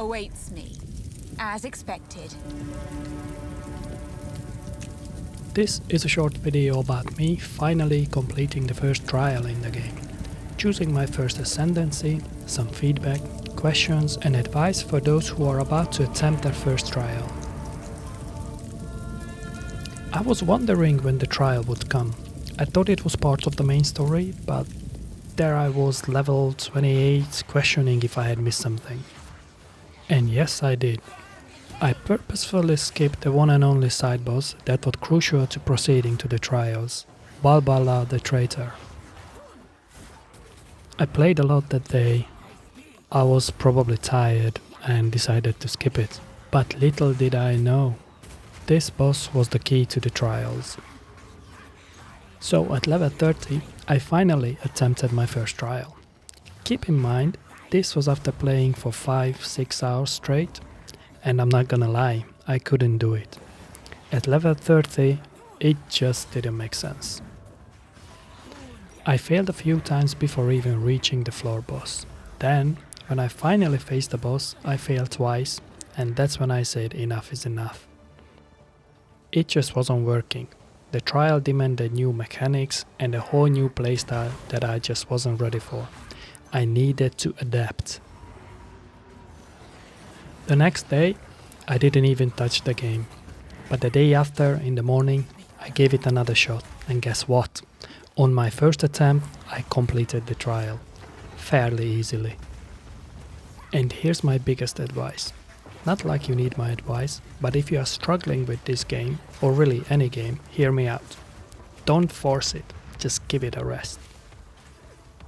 awaits me, as expected. This is a short video about me finally completing the first trial in the game, choosing my first ascendency, some feedback, questions and advice for those who are about to attempt their first trial. I was wondering when the trial would come. I thought it was part of the main story, but there I was level 28 questioning if I had missed something. And yes, I did. I purposefully skipped the one and only side boss that was crucial to proceeding to the trials, Balbala the Traitor. I played a lot that day. I was probably tired and decided to skip it. But little did I know, this boss was the key to the trials. So at level 30, I finally attempted my first trial. Keep in mind, this was after playing for 5-6 hours straight. And I'm not gonna lie, I couldn't do it. At level 30, it just didn't make sense. I failed a few times before even reaching the floor boss. Then, when I finally faced the boss, I failed twice, and that's when I said enough is enough. It just wasn't working. The trial demanded new mechanics and a whole new playstyle that I just wasn't ready for. I needed to adapt. The next day, I didn't even touch the game, but the day after, in the morning, I gave it another shot, and guess what? On my first attempt, I completed the trial, fairly easily. And here's my biggest advice. Not like you need my advice, but if you are struggling with this game, or really any game, hear me out. Don't force it, just give it a rest.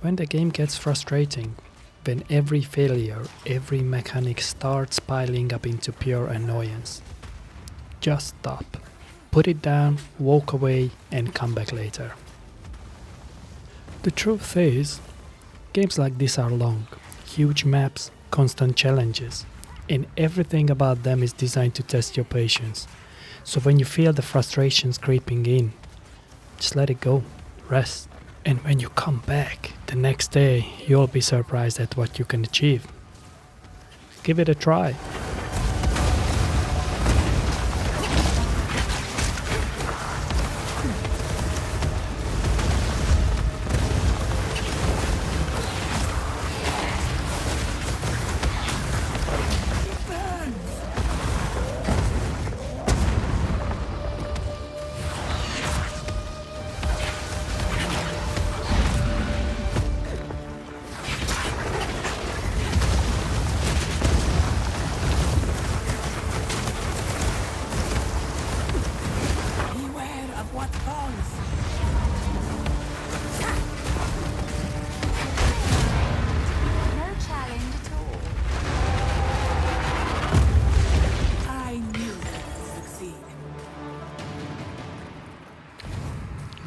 When the game gets frustrating, when every failure, every mechanic starts piling up into pure annoyance, just stop, put it down, walk away and come back later. The truth is, games like this are long, huge maps, constant challenges, and everything about them is designed to test your patience. So when you feel the frustrations creeping in, just let it go, rest. And when you come back the next day, you'll be surprised at what you can achieve. Give it a try.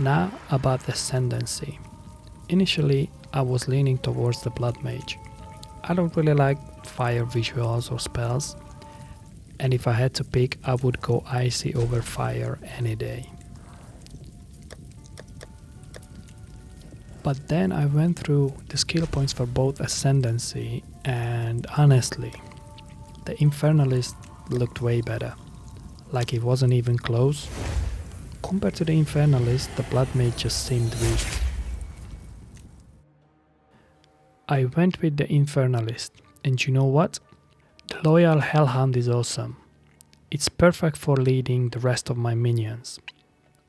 Now about the ascendency. Initially I was leaning towards the blood mage. I don't really like fire visuals or spells, and if I had to pick I would go icy over fire any day. But then I went through the skill points for both ascendency and honestly, the Infernalist looked way better, like it wasn't even close. Compared to the Infernalist, the blood mage just seemed weak. I went with the Infernalist, and you know what? The loyal hellhound is awesome. It's perfect for leading the rest of my minions.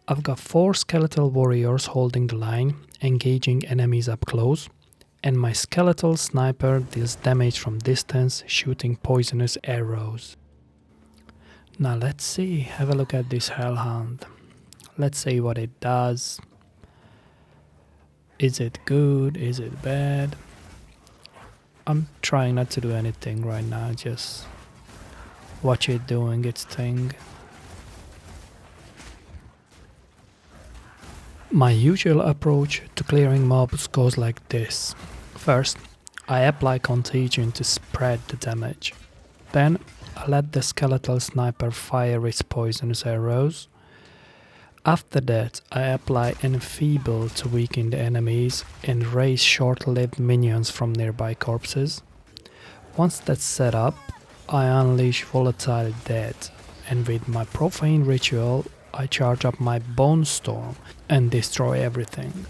I've got 4 skeletal warriors holding the line, engaging enemies up close, and my skeletal sniper deals damage from distance, shooting poisonous arrows. Now let's see, have a look at this hellhound. Let's see what it does. Is it good? Is it bad? I'm trying not to do anything right now, just watch it doing its thing. My usual approach to clearing mobs goes like this. First, I apply contagion to spread the damage. Then, I let the skeletal sniper fire its poisonous arrows. After that, I apply Enfeeble to weaken the enemies and raise short-lived minions from nearby corpses. Once that's set up, I unleash Volatile Dead, and with my Profane Ritual I charge up my Bone Storm and destroy everything.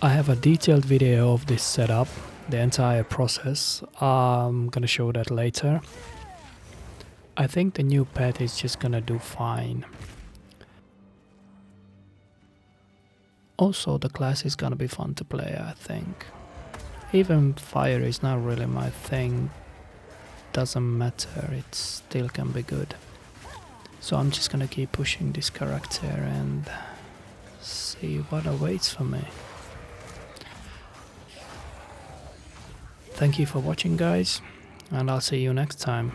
I have a detailed video of this setup, the entire process. I'm gonna show that later. I think the new pet is just gonna do fine. Also, the class is gonna be fun to play, I think. Even fire is not really my thing. Doesn't matter, it still can be good. So I'm just gonna keep pushing this character and see what awaits for me. Thank you for watching, guys, and I'll see you next time.